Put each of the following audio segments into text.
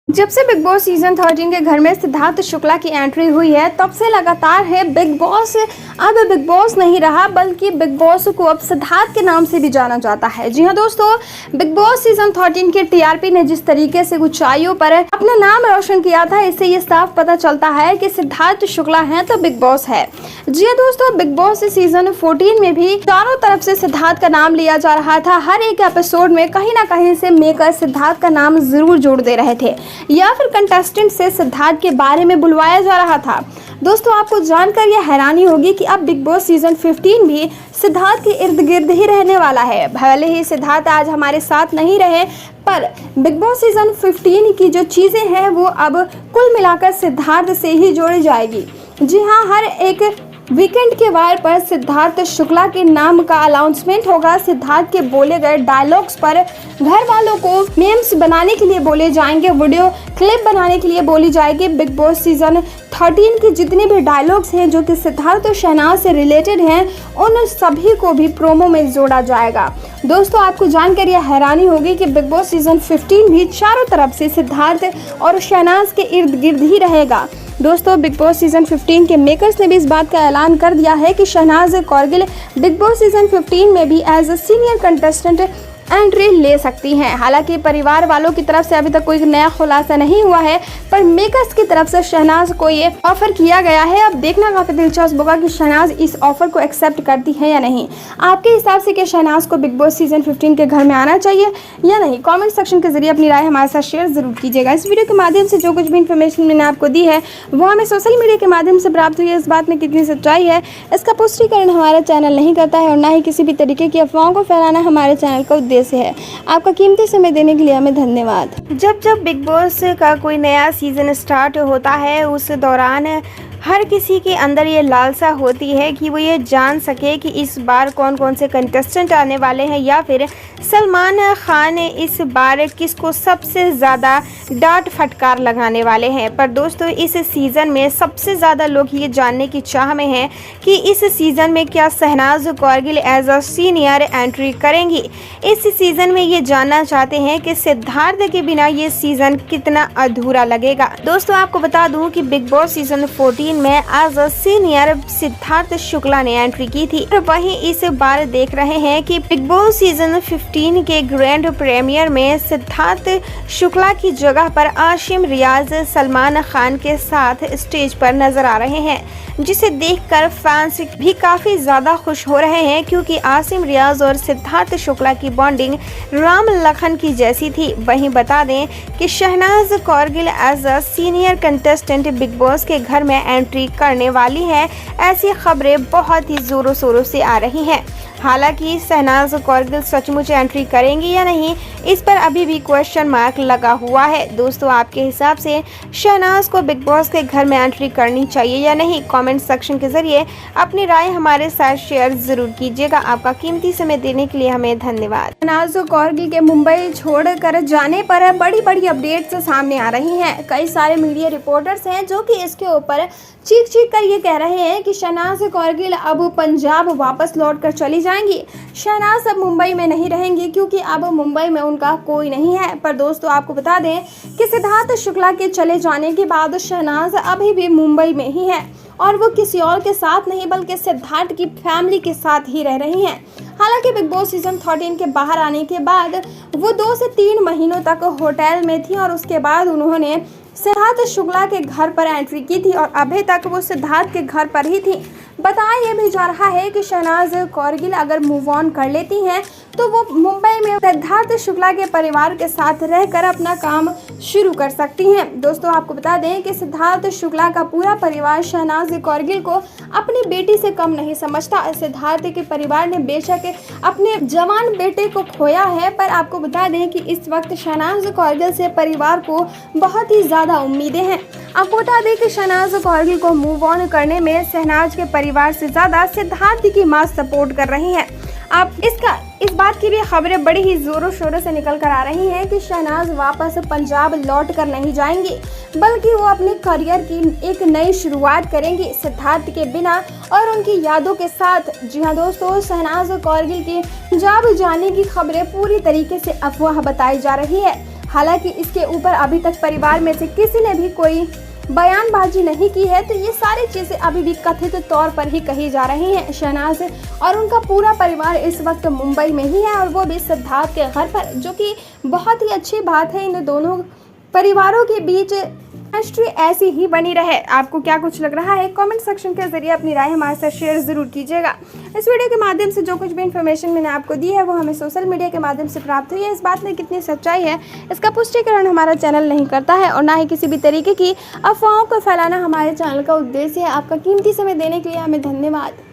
जब से big Boss season 13 के घर में सिद्धार्थ शुक्ला की एंट्री हुई है तब से लगातार है बिग बॉस अब बिग बॉस नहीं रहा बल्कि बिग बॉस को अब सिद्धार्थ के नाम से भी जाना जाता है। जी हाँ दोस्तों, बिग बॉस सीजन 13 के टीआरपी ने जिस तरीके से ऊंचाइयों पर अपना नाम रोशन किया था, इससे ये साफ पता चलता है कि सिद्धार्थ शुक्ला है तो बिग बॉस है। जी हाँ दोस्तों, बिग बॉस सीजन 14 में भी चारों तरफ से सिद्धार्थ का नाम लिया जा रहा था। हर एक एपिसोड में कहीं ना कहीं से मेकर सिद्धार्थ का नाम जरूर जोड़ दे रहे थे या फिर कंटेस्टेंट से सिद्धार्थ के बारे में बुलवाया जा रहा था। दोस्तों, आपको जानकर यह हैरानी होगी कि अब बिग बॉस सीजन 15 भी सिद्धार्थ के इर्द गिर्द ही रहने वाला है। भले ही सिद्धार्थ आज हमारे साथ नहीं रहे, पर बिग बॉस सीजन 15 की जो चीजें हैं वो अब कुल मिलाकर सिद्धार्थ से ही जोड़ी जाएगी। जी हाँ, हर एक वीकेंड के वार पर सिद्धार्थ शुक्ला के नाम का अनाउंसमेंट होगा। सिद्धार्थ के बोले गए डायलॉग्स पर घर वालों को मेम्स बनाने के लिए बोले जाएंगे, वीडियो क्लिप बनाने के लिए बोली जाएगी। बिग बॉस सीजन 13 के जितने भी डायलॉग्स हैं जो कि सिद्धार्थ और शहनाज से रिलेटेड हैं, उन सभी को भी प्रोमो में जोड़ा जाएगा। दोस्तों, आपको जानकर यह हैरानी होगी कि बिग बॉस सीजन 15 भी चारों तरफ से सिद्धार्थ और शहनाज के इर्द गिर्द ही रहेगा। दोस्तों, बिग बॉस सीजन 15 के मेकर्स ने भी इस बात का ऐलान कर दिया है कि Shehnaaz Kaur Gill Bigg Boss season 15 में भी as a senior contestant entry ले सकती हैं। हालांकि परिवार वालों की तरफ से अभी तक कोई नया खुलासा नहीं हुआ है, पर मेकर्स की तरफ से शहनाज को ये ऑफर किया गया है। अब देखना काफी दिलचस्प होगा कि शहनाज इस ऑफर को एक्सेप्ट करती है या नहीं। आपके हिसाब से क्या शहनाज को बिग बॉस सीजन 15 के घर में आना चाहिए या नहीं? कॉमेंट सेक्शन के जरिए अपनी राय हमारे साथ शेयर जरूर कीजिएगा। इस वीडियो के माध्यम से जो कुछ भी इन्फॉर्मेशन मैंने आपको दी है वो हमें सोशल मीडिया के माध्यम से प्राप्त हुई है। इस बात में कितनी सच्चाई है इसका पुष्टिकरण हमारा चैनल नहीं करता है और ना ही किसी भी तरीके की अफवाहों को फैलाना हमारे चैनल का उद्देश्य है। आपका कीमती समय देने के लिए हमें धन्यवाद। जब बिग बॉस का कोई नया सीजन स्टार्ट होता है, उस दौरान हर किसी के अंदर ये लालसा होती है कि वो ये जान सके कि इस बार कौन कौन से कंटेस्टेंट आने वाले हैं या फिर सलमान खान इस बार किसको सबसे ज़्यादा डांट फटकार लगाने वाले हैं। पर दोस्तों, इस सीज़न में सबसे ज़्यादा लोग ये जानने की चाह में हैं कि इस सीज़न में क्या Shehnaaz Kaur Gill as a senior entry करेंगी। इस सीज़न में ये जानना चाहते हैं कि सिद्धार्थ के बिना ये सीज़न कितना अधूरा लगेगा। दोस्तों, आपको बता दूं कि बिग बॉस सीजन 14 में as a senior Siddharth Shukla ने एंट्री की थी। और वहीं इस बार देख रहे हैं कि बिग बॉस सीजन 15 के ग्रैंड प्रीमियर में सिद्धार्थ शुक्ला की जगह पर आसिम रियाज सलमान खान के साथ स्टेज पर नजर आ रहे हैं, जिसे देखकर फैंस भी काफी ज्यादा खुश हो रहे हैं क्योंकि आसिम रियाज और सिद्धार्थ शुक्ला की बॉन्डिंग राम लखन की जैसी थी। वहीं बता दें कि Shehnaaz Kaur Gill as a senior contestant Bigg Boss के घर में एंट्री करने वाली है। ऐसी खबरें बहुत ही जोरों शोरों से आ रही हैं। हालांकि शहनाज कौरगिल सचमुच एंट्री करेंगी या नहीं, इस पर अभी भी क्वेश्चन मार्क लगा हुआ है। दोस्तों, आपके हिसाब से शहनाज को बिग बॉस के घर में एंट्री करनी चाहिए या नहीं? कमेंट सेक्शन के जरिए अपनी राय हमारे साथ शेयर जरूर कीजिएगा। आपका कीमती समय देने के लिए हमें धन्यवाद। शहनाज कौरगिल के मुंबई छोड़कर जाने पर बड़ी बड़ी अपडेट्स सामने आ रही हैं। कई सारे मीडिया रिपोर्टर्स हैं जो कि इसके ऊपर चीख कर ये कह रहे हैं कि शहनाज कौरगिल अब पंजाब वापस लौट कर चली जाएंगी। शहनाज अब मुंबई में नहीं रहेंगी क्योंकि अब मुंबई में उनका कोई नहीं है। पर दोस्तों, आपको बता दें कि सिद्धार्थ शुक्ला के चले जाने के बाद शहनाज अभी भी मुंबई में ही है और वो किसी और के साथ नहीं बल्कि सिद्धार्थ की फैमिली के साथ ही रह रही हैं। हालांकि बिग बॉस सीजन 13 के बाहर आने के बाद वो 2 से 3 महीनों तक होटल में थी और उसके बाद उन्होंने सिद्धार्थ शुक्ला के घर पर एंट्री की थी और अभी तक वो सिद्धार्थ के घर पर ही थी। बताया यह भी जा रहा है कि शहनाज कौरगिल अगर मूव ऑन कर लेती हैं तो वो मुंबई में सिद्धार्थ शुक्ला के परिवार के साथ रहकर अपना काम शुरू कर सकती हैं। दोस्तों, आपको बता दें कि सिद्धार्थ शुक्ला का पूरा परिवार शहनाज कौरगिल को अपनी बेटी से कम नहीं समझता। सिद्धार्थ के परिवार ने बेशक अपने जवान बेटे को खोया है, पर आपको बता दें कि इस वक्त शहनाज कौरगिल से परिवार को बहुत ही ज़्यादा उम्मीदें हैं। आपको बता दें कि शहनाज कौरगिल को मूव ऑन करने में शहनाज के परिवार से ज़्यादा सिद्धार्थ की मां सपोर्ट कर रही हैं। आप इस बात की भी खबरें बड़ी ही जोरों शोरों से निकल कर आ रही हैं कि शहनाज वापस पंजाब लौट कर नहीं जाएंगी, बल्कि वो अपने करियर की एक नई शुरुआत करेंगी सिद्धार्थ के बिना और उनकी यादों के साथ। जी हाँ दोस्तों, शहनाज कौरगिल के पंजाब जाने की खबरें पूरी तरीके से अफवाह बताई जा रही है। हालांकि इसके ऊपर अभी तक परिवार में से किसी ने भी कोई बयानबाजी नहीं की है। तो ये सारी चीज़ें अभी भी कथित तौर पर ही कही जा रही हैं। शहनाज और उनका पूरा परिवार इस वक्त मुंबई में ही है और वो भी सिद्धार्थ के घर पर, जो कि बहुत ही अच्छी बात है। इन दोनों परिवारों के बीच केमिस्ट्री ऐसी ही बनी रहे। आपको क्या कुछ लग रहा है? कमेंट सेक्शन के जरिए अपनी राय हमारे साथ शेयर जरूर कीजिएगा। इस वीडियो के माध्यम से जो कुछ भी इन्फॉर्मेशन मैंने आपको दी है वो हमें सोशल मीडिया के माध्यम से प्राप्त हुई है। इस बात में कितनी सच्चाई है इसका पुष्टिकरण हमारा चैनल नहीं करता है और ना ही किसी भी तरीके की अफवाहों को फैलाना हमारे चैनल का उद्देश्य है। आपका कीमती समय देने के लिए हमें धन्यवाद।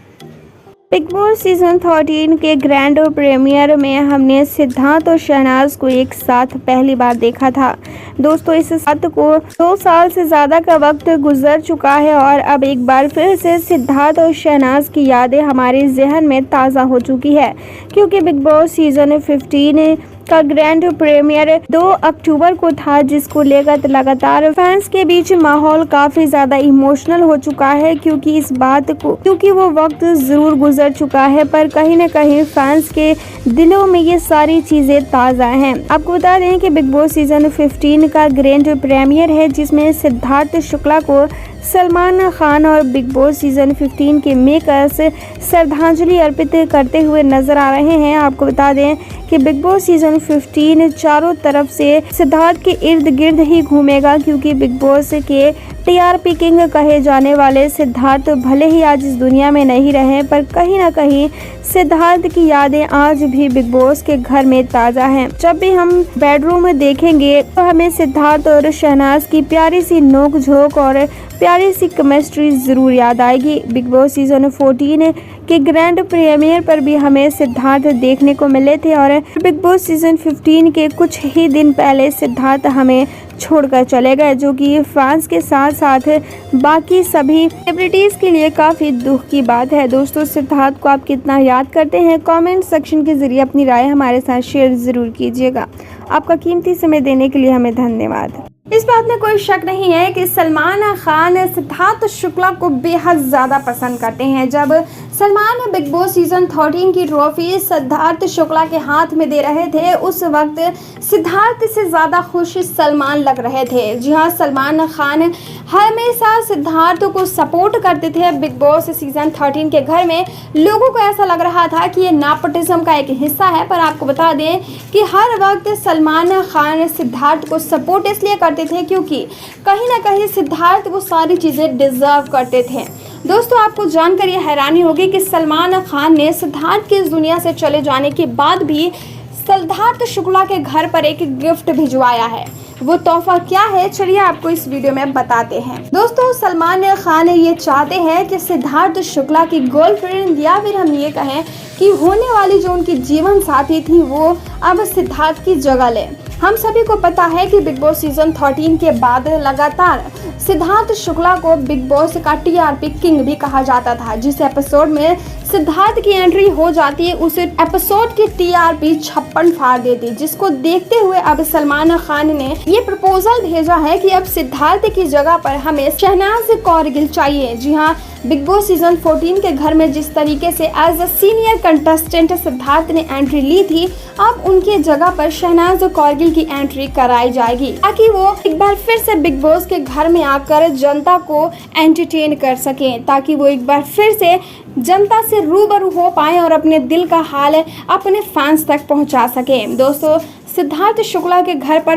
बिग बॉस सीजन 13 के ग्रैंड प्रीमियर में हमने सिद्धार्थ और शहनाज को एक साथ पहली बार देखा था। दोस्तों, इस साथ को 2 साल से ज़्यादा का वक्त गुजर चुका है और अब एक बार फिर से सिद्धार्थ और शहनाज की यादें हमारे जहन में ताज़ा हो चुकी है, क्योंकि बिग बॉस सीजन 15 का ग्रैंड प्रीमियर 2 अक्टूबर को था, जिसको लेकर लगातार फैंस के बीच माहौल काफी ज्यादा इमोशनल हो चुका है। क्योंकि वो वक्त जरूर गुजर चुका है, पर कहीं न कहीं फैंस के दिलों में ये सारी चीजें ताज़ा हैं। आपको बता दें कि बिग बॉस सीजन 15 का ग्रैंड प्रीमियर है, जिसमें सिद्धार्थ शुक्ला को सलमान खान और बिग बॉस सीजन 15 के मेकर्स श्रद्धांजलि अर्पित करते हुए नजर आ रहे हैं। आपको बता दें कि बिग बॉस सीजन 15 चारों तरफ से सिद्धार्थ के इर्द गिर्द ही घूमेगा, क्योंकि बिग बॉस के टीआरपी किंग कहे जाने वाले सिद्धार्थ भले ही आज इस दुनिया में नहीं रहे, पर कहीं ना कहीं सिद्धार्थ की यादें आज भी बिग बॉस के घर में ताज़ा हैं। जब भी हम बेडरूम में देखेंगे तो हमें सिद्धार्थ और शहनाज की प्यारी सी नोक झोंक और प्यारी सी केमिस्ट्री जरूर याद आएगी। बिग बॉस सीजन 14 के ग्रैंड प्रीमियर पर भी हमें सिद्धार्थ देखने को मिले थे और बिग बॉस सीजन 15 के कुछ ही दिन पहले सिद्धार्थ हमें छोड़कर चले गए, जो कि फैंस के साथ साथ बाकी सभी सेलिब्रिटीज के लिए काफ़ी दुख की बात है। दोस्तों, सिद्धार्थ को आप कितना याद करते हैं? कमेंट सेक्शन के जरिए अपनी राय हमारे साथ शेयर ज़रूर कीजिएगा। आपका कीमती समय देने के लिए हमें धन्यवाद। इस बात में कोई शक नहीं है कि सलमान खान सिद्धार्थ शुक्ला को बेहद ज़्यादा पसंद करते हैं। जब सलमान बिग बॉस सीजन 13 की ट्रॉफी सिद्धार्थ शुक्ला के हाथ में दे रहे थे, उस वक्त सिद्धार्थ से ज़्यादा खुश सलमान लग रहे थे। जी हाँ, सलमान खान हमेशा सिद्धार्थ को सपोर्ट करते थे। बिग बॉस सीजन 13 के घर में लोगों को ऐसा लग रहा था कि ये नेपोटिज्म का एक हिस्सा है, पर आपको बता दें कि हर वक्त सलमान खान सिद्धार्थ को सपोर्ट इसलिए करते थे क्योंकि कहीं ना कहीं सिद्धार्थ वो सारी चीज़ें डिजर्व करते थे। दोस्तों, आपको जानकर ये हैरानी होगी कि सलमान खान ने सिद्धार्थ के इस दुनिया से चले जाने के बाद भी सिद्धार्थ शुक्ला के घर पर एक गिफ्ट भिजवाया है। वो तोहफा क्या है, चलिए आपको इस वीडियो में बताते हैं। दोस्तों, सलमान खान ये चाहते हैं कि सिद्धार्थ शुक्ला की गर्लफ्रेंड या फिर हम ये कहें कि होने वाली जो उनकी जीवन साथी थी वो अब सिद्धार्थ की जगह ले। हम सभी को पता है कि बिग बॉस सीजन 13 के बाद लगातार सिद्धार्थ शुक्ला को बिग बॉस का टीआरपी किंग भी कहा जाता था। जिस एपिसोड में सिद्धार्थ की एंट्री हो जाती है, उस एपिसोड की टीआरपी 56 फाड़ देती, जिसको देखते हुए अब सलमान खान ने ये प्रपोजल भेजा है कि अब सिद्धार्थ की जगह पर हमें शहनाज कौरगिल चाहिए। जी हाँ, बिग बॉस सीजन 14 के घर में जिस तरीके से as a senior contestant Siddharth ने एंट्री ली थी, अब उनके जगह पर शहनाज कौरगिल की एंट्री कराई जाएगी, ताकि वो एक बार फिर से बिग बॉस के घर में आकर जनता को एंटरटेन कर सकें, ताकि वो एक बार फिर से जनता से रूबरू हो पाए और अपने दिल का हाल अपने फैंस तक पहुंचा सकें। दोस्तों, सिद्धार्थ शुक्ला के घर पर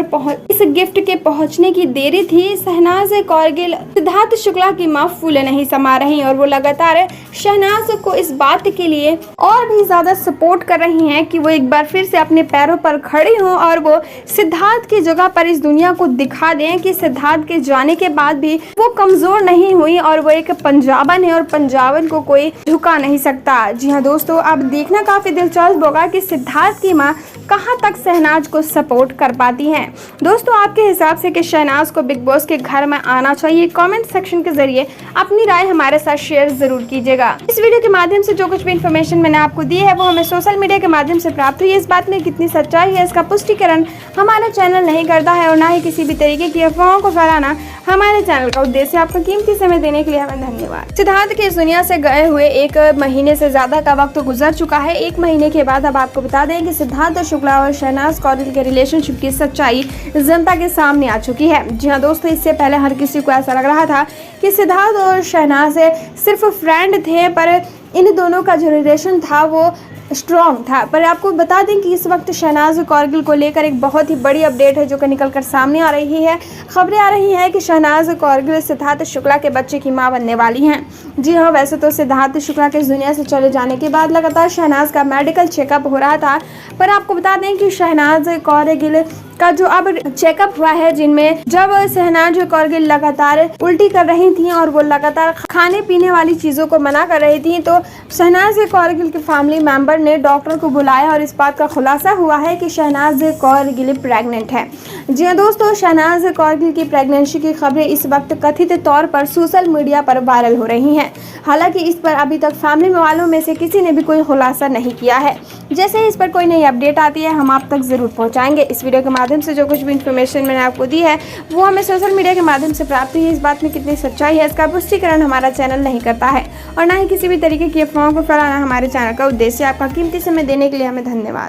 इस गिफ्ट के पहुंचने की देरी थी। शहनाज कौरगिल सिद्धार्थ शुक्ला की मां फूले नहीं समा रही और वो लगातार शहनाज को इस बात के लिए और भी ज्यादा सपोर्ट कर रही हैं कि वो एक बार फिर से अपने पैरों पर खड़ी हों और वो सिद्धार्थ की जगह पर इस दुनिया को दिखा दें कि सिद्धार्थ के जाने के बाद भी वो कमजोर नहीं हुई और वो एक पंजाबन है और पंजाबन को कोई झुका नहीं सकता। जी हाँ दोस्तों, अब देखना काफी दिलचस्प होगा कि सिद्धार्थ की माँ कहाँ तक शहनाज को सपोर्ट कर पाती हैं। दोस्तों, आपके हिसाब से कि शहनाज को बिग बॉस के घर में आना चाहिए? कमेंट सेक्शन के जरिए अपनी राय हमारे साथ शेयर जरूर कीजिएगा। इस वीडियो के माध्यम से जो कुछ भी इन्फॉर्मेशन मैंने आपको दी है वो हमें सोशल मीडिया के माध्यम से प्राप्त हुई है। इस बात में कितनी सच्चाई है इसका पुष्टिकरण हमारा चैनल नहीं करता है और ना ही किसी भी तरीके की अफवाहों को फैलाना हमारे चैनल का उद्देश्य। आपका कीमती समय देने के लिए हमें धन्यवाद। सिद्धार्थ के इस दुनिया से गए हुए 1 महीने से ज्यादा का वक्त गुजर चुका है। 1 महीने के बाद अब आपको बता दें कि सिद्धार्थ शुक्ला और शहनाज कौरगिल के रिलेशनशिप की सच्चाई जनता के सामने आ चुकी है। जी हाँ दोस्तों, इससे पहले हर किसी को ऐसा लग रहा था कि सिद्धार्थ और शहनाज सिर्फ फ्रेंड थे, पर इन दोनों का जो रिलेशन था वो स्ट्रॉन्ग था। पर आपको बता दें कि इस वक्त शहनाज कौरगिल को लेकर एक बहुत ही बड़ी अपडेट है जो कि निकल कर सामने आ रही है। खबरें आ रही हैं कि शहनाज कौरगिल सिद्धार्थ शुक्ला के बच्चे की मां बनने वाली हैं। जी हाँ, वैसे तो सिद्धार्थ शुक्ला के इस दुनिया से चले जाने के बाद लगातार शहनाज का मेडिकल चेकअप हो रहा था, पर आपको बता दें कि शहनाज कौरगिल का जो अब चेकअप हुआ है, जिनमें जब शहनाज कौरगिल लगातार उल्टी कर रही थी और वो लगातार खाने पीने वाली चीज़ों को मना कर रही थी, तो शहनाज कौरगिल के फैमिली मेंबर ने डॉक्टर को बुलाया और इस बात का खुलासा हुआ है कि शहनाज कौरगिल प्रेग्नेंट है। जी हाँ दोस्तों, शहनाज कौरगिल की प्रेगनेंसी की खबरें इस वक्त कथित तौर पर सोशल मीडिया पर वायरल हो रही हैं। हालांकि इस पर अभी तक फैमिली वालों में से किसी ने भी कोई खुलासा नहीं किया है। जैसे ही इस पर कोई नई अपडेट आती है हम आप तक जरूर पहुंचाएंगे। इस वीडियो के माध्यम से जो कुछ भी इन्फॉर्मेशन मैंने आपको दी है वो हमें सोशल मीडिया के माध्यम से प्राप्त हुई है। इस बात में कितनी सच्चाई है इसका पुष्टिकरण हमारा चैनल नहीं करता है और ना ही किसी भी तरीके की अफवाहों को फैलाना हमारे चैनल का उद्देश्य। आपका कीमती समय देने के लिए हमें धन्यवाद।